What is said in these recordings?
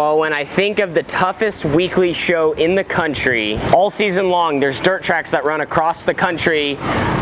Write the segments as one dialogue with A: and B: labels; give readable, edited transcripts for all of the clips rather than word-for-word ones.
A: Well, when I think of the toughest weekly show in the country, all season long, there's dirt tracks that run across the country,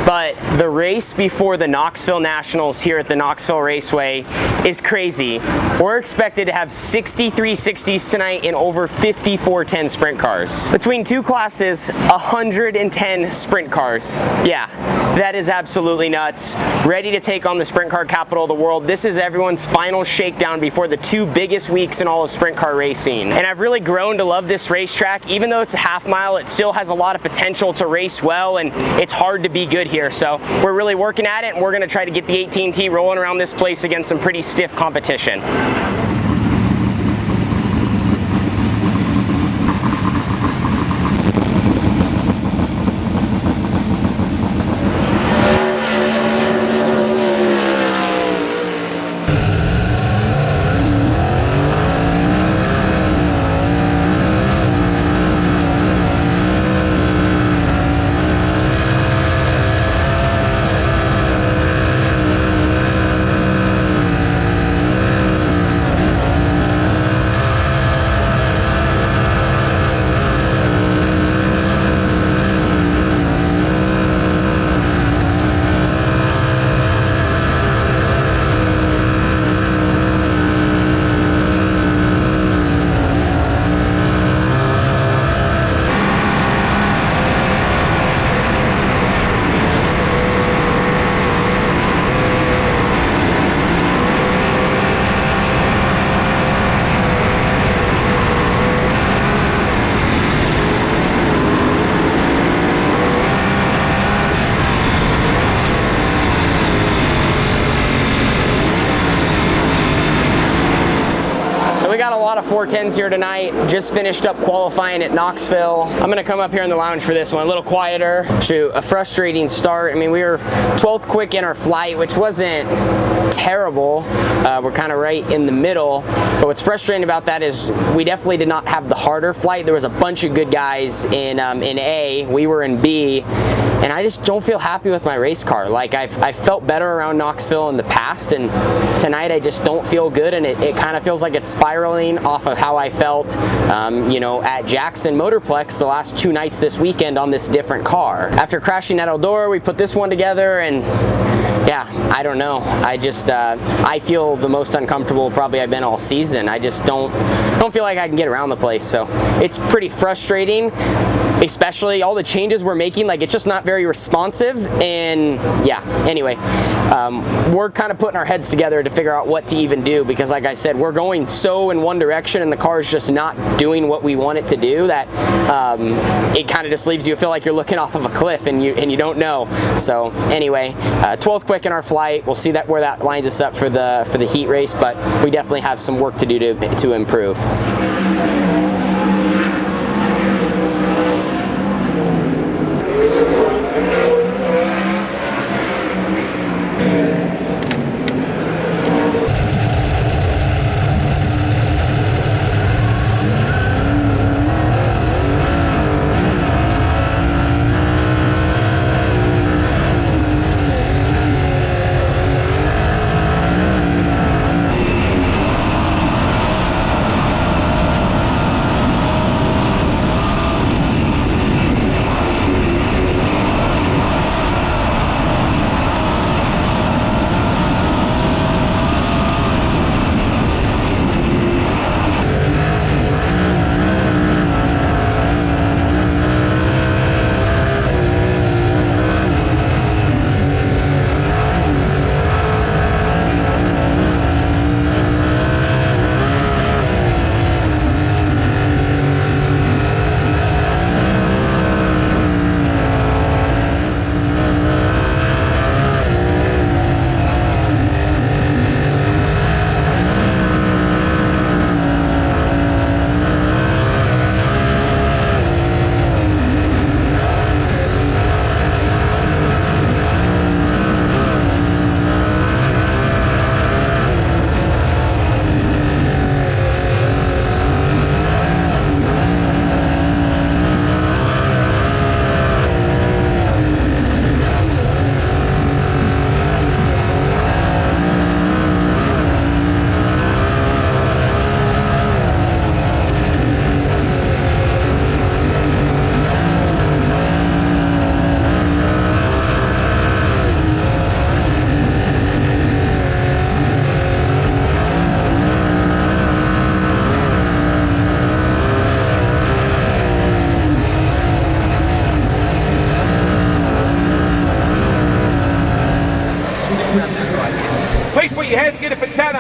A: but the race before the Knoxville Nationals here at the Knoxville Raceway is crazy. We're expected to have 63 60s tonight in over 54 10 sprint cars. Between two classes, 110 sprint cars. Yeah, that is absolutely nuts. Ready to take on the sprint car capital of the world. This is everyone's final shakedown before the two biggest weeks in all of sprint car racing. And I've really grown to love this racetrack. Even though it's a half mile, it still has a lot of potential to race well, and it's hard to be good here. So we're really working at it, and we're gonna try to get the 18T rolling around this place against some pretty stiff competition. Got a lot of 410s here tonight. Just finished up qualifying at Knoxville. I'm gonna come up here in the lounge for this one, a little quieter. Shoot, a frustrating start. I mean, we were 12th quick in our flight, which wasn't terrible. We're kind of right in the middle. But what's frustrating about that is we definitely did not have the harder flight. There was a bunch of good guys in A. We were in B. And I just don't feel happy with my race car. Like I've felt better around Knoxville in the past, and tonight I just don't feel good, and it kind of feels like it's spiraling off of how I felt, you know, at Jackson Motorplex the last two nights this weekend on this different car. After crashing at Eldora, we put this one together, and yeah, I don't know. I just I feel the most uncomfortable probably I've been all season. I just don't feel like I can get around the place. So it's pretty frustrating, especially all the changes we're making. Like, it's just not very responsive. And yeah, anyway, we're kind of putting our heads together to figure out what to even do, because like I said, we're going so in one direction and the car is just not doing what we want it to do, that it kind of just leaves you feel like you're looking off of a cliff and you don't know. So anyway, 12th quick in our flight. We'll see where that lines us up for the heat race, but we definitely have some work to do to improve.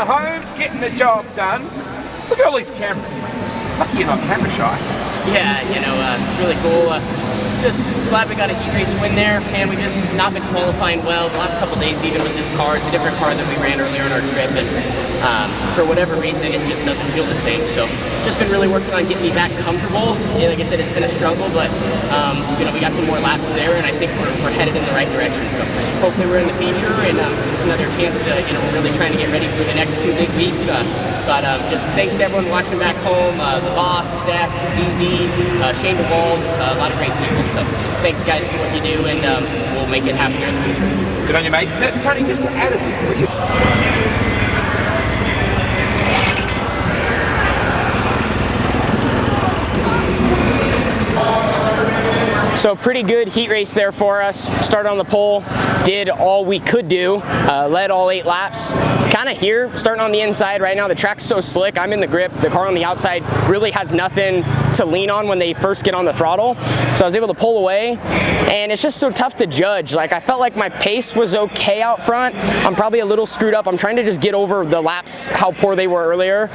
B: Tanner Holmes getting the job done. Look at all these cameras, mate. Lucky you're not camera shy.
A: Yeah, you know, it's really cool. Just glad we got a heat race win there, and we've just not been qualifying well the last couple days, even with this car. It's a different car than we ran earlier on our trip, and for whatever reason, it just doesn't feel the same. So just been really working on getting me back comfortable. Yeah, like I said, it's been a struggle, but you know, we got some more laps there, and I think we're headed in the right direction. So hopefully we're in the feature, and just another chance to, you know, really trying to get ready for the next 2 big weeks. But just thanks to everyone watching back home, the boss, Steph, DZ, Shane DeWald, a lot of great people. So thanks guys for what you do, and we'll make it happen here in the future.
B: Good on you, mate. Tony, just to add a bit.
A: So pretty good heat race there for us. Started on the pole, did all we could do, led all 8 laps. Kind of here, starting on the inside right now. The track's so slick. I'm in the grip. The car on the outside really has nothing to lean on when they first get on the throttle. So I was able to pull away, and it's just so tough to judge. Like, I felt like my pace was okay out front. I'm probably a little screwed up. I'm trying to just get over the laps, how poor they were earlier.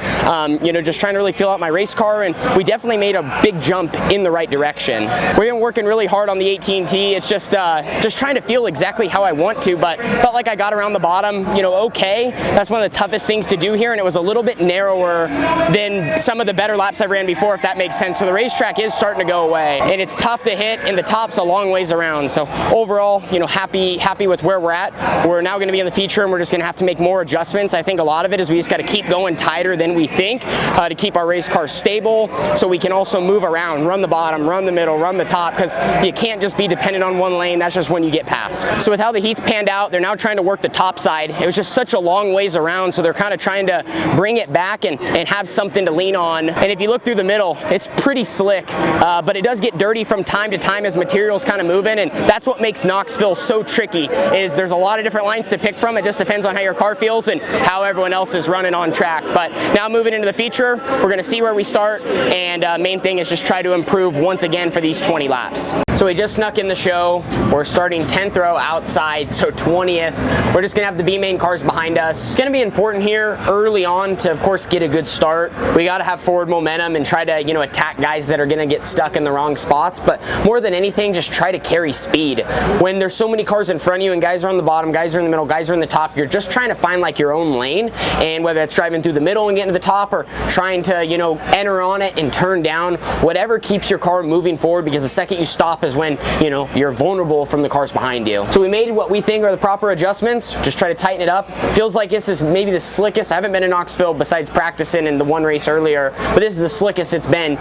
A: You know, just trying to really feel out my race car, and we definitely made a big jump in the right direction. We've been working really hard on the 18T. It's just trying to feel exactly how I want to, but felt like I got around the bottom, you know, okay. That's one of the toughest things to do here, and it was a little bit narrower than some of the better laps I've ran before, if that makes sense. So the racetrack is starting to go away, and it's tough to hit, and the top's a long ways around. So overall, you know, happy with where we're at. We're now going to be in the feature, and we're just going to have to make more adjustments. I think a lot of it is we just got to keep going tighter than we think to keep our race car stable, so we can also move around, run the bottom, run the middle, run the top, because you can't just be dependent on one lane. That's just when you get past. So with how the heats panned out, they're now trying to work the top side. It was just such a long ways around, so they're kind of trying to bring it back and have something to lean on. And if you look through the middle, it's pretty slick, but it does get dirty from time to time as material's kind of moving, and that's what makes Knoxville so tricky, is there's a lot of different lines to pick from. It just depends on how your car feels and how everyone else is running on track. But now moving into the feature, we're going to see where we start, and main thing is just try to improve once again for these 20 laps. So we just snuck in the show. We're starting 10th row outside, so 20th. We're just gonna have the B main cars behind us. It's gonna be important here early on to, of course, get a good start. We gotta have forward momentum and try to, you know, attack guys that are gonna get stuck in the wrong spots. But more than anything, just try to carry speed. When there's so many cars in front of you and guys are on the bottom, guys are in the middle, guys are in the top, you're just trying to find like your own lane. And whether it's driving through the middle and getting to the top, or trying to, you know, enter on it and turn down, whatever keeps your car moving forward, because the second you stop is when, you know, you're vulnerable from the cars behind you. So we made what we think are the proper adjustments. Just try to tighten it up. Feels like this is maybe the slickest. I haven't been in Knoxville besides practicing in the one race earlier, but this is the slickest it's been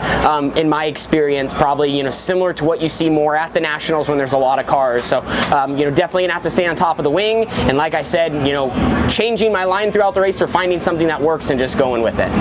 A: in my experience. Probably, you know, similar to what you see more at the Nationals when there's a lot of cars. So, you know, definitely gonna have to stay on top of the wing. And like I said, you know, changing my line throughout the race or finding something that works and just going with it.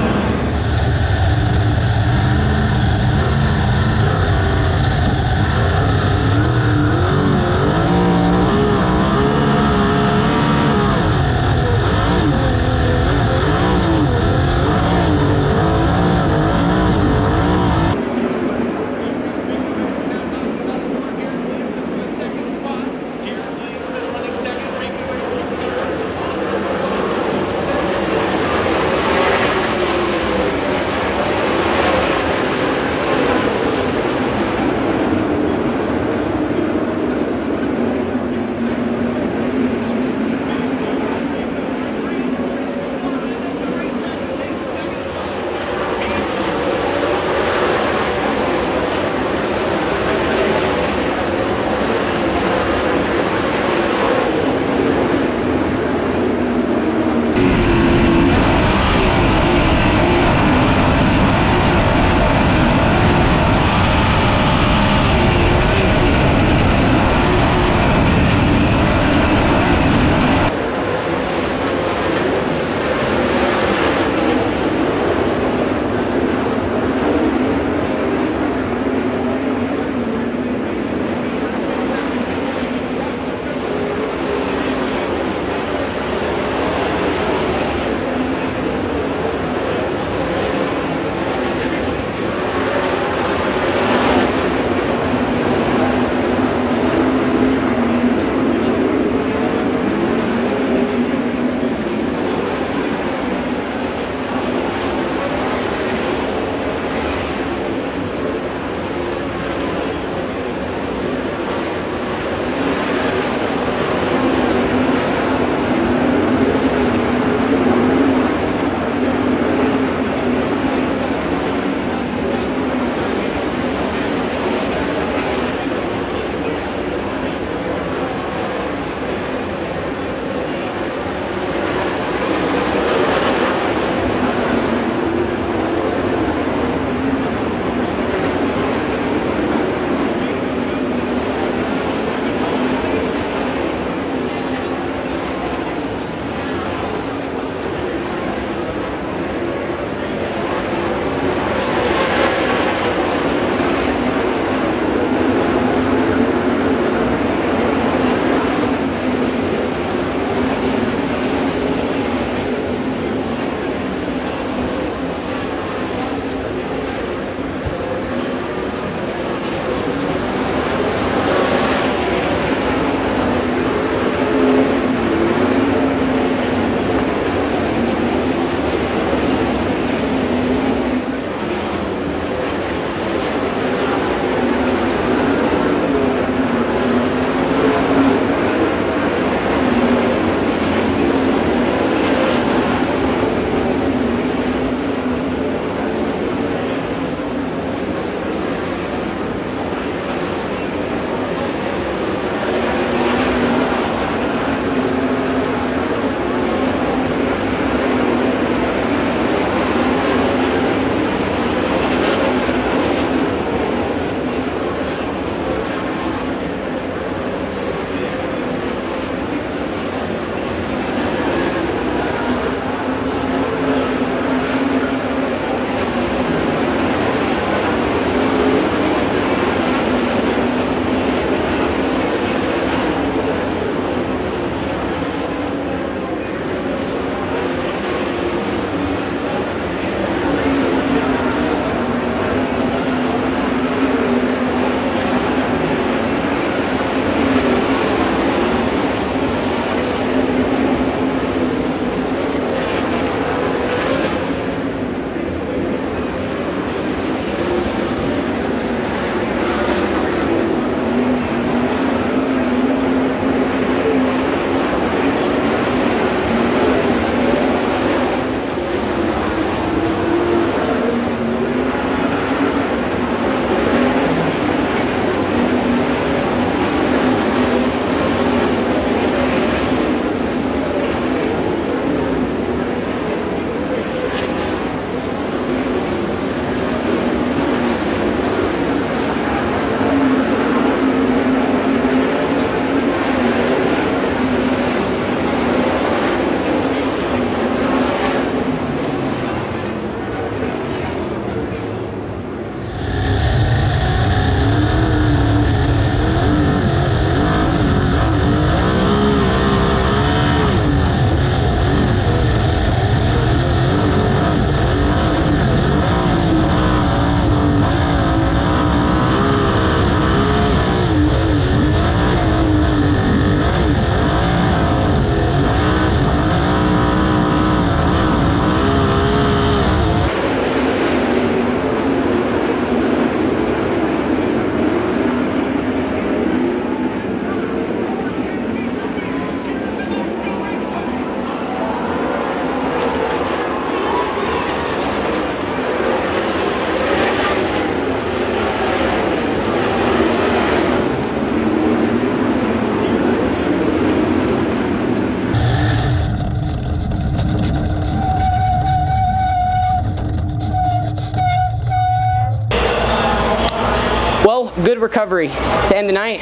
A: good recovery to end the night.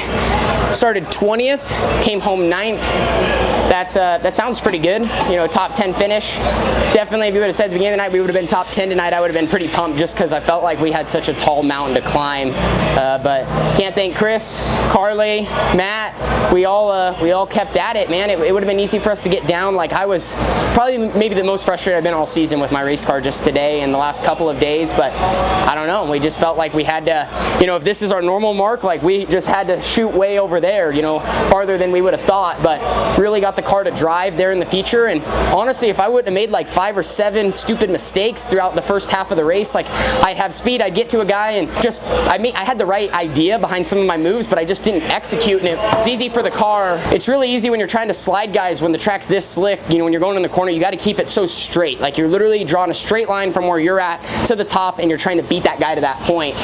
A: Started 20th, came home 9th. That sounds pretty good. You know, top 10 finish. Definitely, if you would have said at the beginning of the night we would have been top 10 tonight, I would have been pretty pumped just because I felt like we had such a tall mountain to climb. But can't thank Chris, Carly, Matt. We all kept at it, man. It would have been easy for us to get down. Like, I was probably maybe the most frustrated I've been all season with my race car just today and the last couple of days. But I don't know. We just felt like we had to, you know, if this is our normal mark, like we just had to shoot way over there, you know, farther than we would have thought. But really got the car to drive there in the feature. And honestly, if I wouldn't have made like 5 or 7 stupid mistakes throughout the first half of the race, like I'd have speed, I'd get to a guy and just, I had the right idea behind some of my moves, but I just didn't execute. And it's easy for the car. It's really easy when you're trying to slide guys when the track's this slick. You know, when you're going in the corner, you got to keep it so straight. Like you're literally drawing a straight line from where you're at to the top, and you're trying to beat that guy to that point.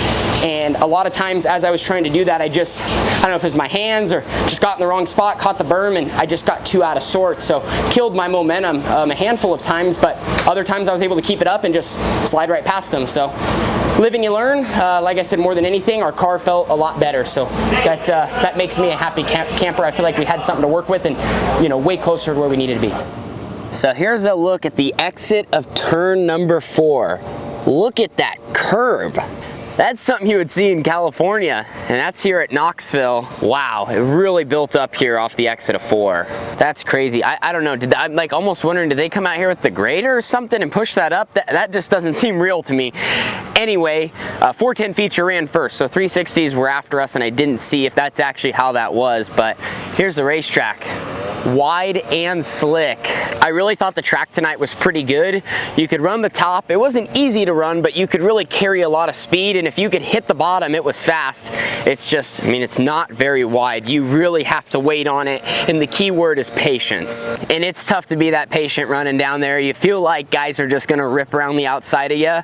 A: And a lot of times as I was trying to do that, I don't know if it was my hands or just got in the wrong spot, caught the berm, and I just got too out of sorts. So killed my momentum a handful of times, but other times I was able to keep it up and just slide right past them. So live and you learn. Like I said, more than anything, our car felt a lot better. So that makes me a happy camper. I feel like we had something to work with and, you know, way closer to where we needed to be. So here's a look at the exit of turn number 4. Look at that curb. That's something you would see in California, and that's here at Knoxville. Wow, it really built up here off the exit of 4. That's crazy. I don't know, I'm like almost wondering, did they come out here with the grader or something and push that up? That just doesn't seem real to me. Anyway, 410 feature ran first, so 360s were after us, and I didn't see if that's actually how that was, but here's the racetrack. Wide and slick. I really thought the track tonight was pretty good. You could run the top. It wasn't easy to run, but you could really carry a lot of speed, and if you could hit the bottom, it was fast. It's just, I mean, it's not very wide. You really have to wait on it, and the key word is patience. And it's tough to be that patient running down there. You feel like guys are just gonna rip around the outside of you.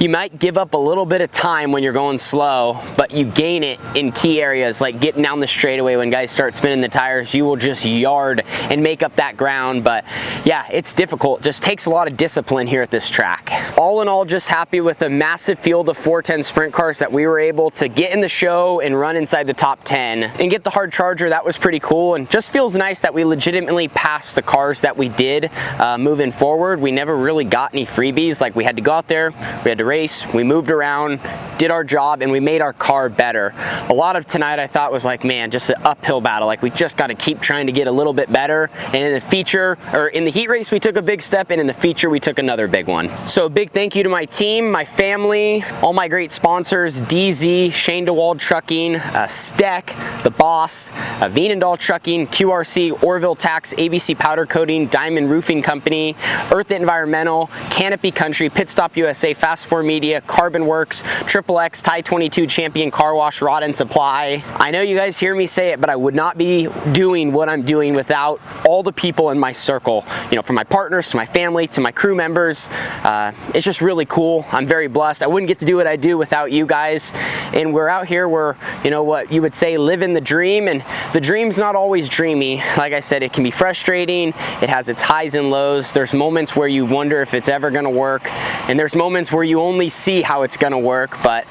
A: You might give up a little bit of time when you're going slow, but you gain it in key areas like getting down the straightaway. When guys start spinning the tires, you will just yard and make up that ground. But yeah, it's difficult. It just takes a lot of discipline here at this track. All in all, just happy with a massive field of 410 sprint cars that we were able to get in the show and run inside the top 10 and get the hard charger. That was pretty cool, and just feels nice that we legitimately passed the cars that we did moving forward. We never really got any freebies. Like, we had to go out there, we had to race, we moved around, did our job, and we made our car better. A lot of tonight I thought was like, man, just an uphill battle. Like, we just got to keep trying to get a little bit better. And in the feature, or in the heat race, we took a big step, and in the feature we took another big one. So a big thank you to my team, my family, all my great sponsors, DZ, Shane DeWald Trucking, Steck, The Boss, Veenendahl Trucking, QRC, Orville Tax, ABC Powder Coating, Diamond Roofing Company, Earth Environmental, Canopy Country, Pit Stop USA, Fast 4 Media, Carbon Works, Triple X, Tie 22 Champion Car Wash, Rod and Supply. I know you guys hear me say it, but I would not be doing what I'm doing without all the people in my circle. You know, from my partners to my family to my crew members. It's just really cool. I'm very blessed. I wouldn't get to do what I do without you guys. And we're out here, we're, you know, what you would say, living the dream. And the dream's not always dreamy. Like I said, it can be frustrating. It has its highs and lows. There's moments where you wonder if it's ever gonna work. And there's moments where you only see how it's gonna work. But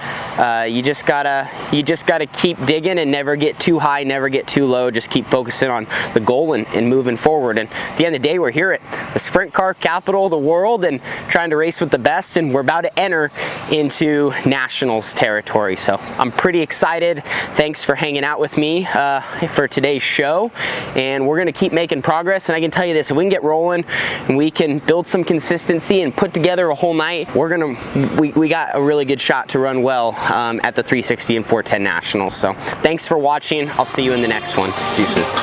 A: you just gotta keep digging and never get too high, never get too low. Just keep focusing on the goal and moving forward. And at the end of the day, we're here at the sprint car capital of the world and trying to race with the best, and we're about to enter into nationals territory. So I'm pretty excited. Thanks for hanging out with me for today's show, and we're gonna keep making progress. And I can tell you this, if we can get rolling and we can build some consistency and put together a whole night, we got a really good shot to run well at the 360 and 410 nationals. So thanks for watching. I'll see you in the next one. Deuces.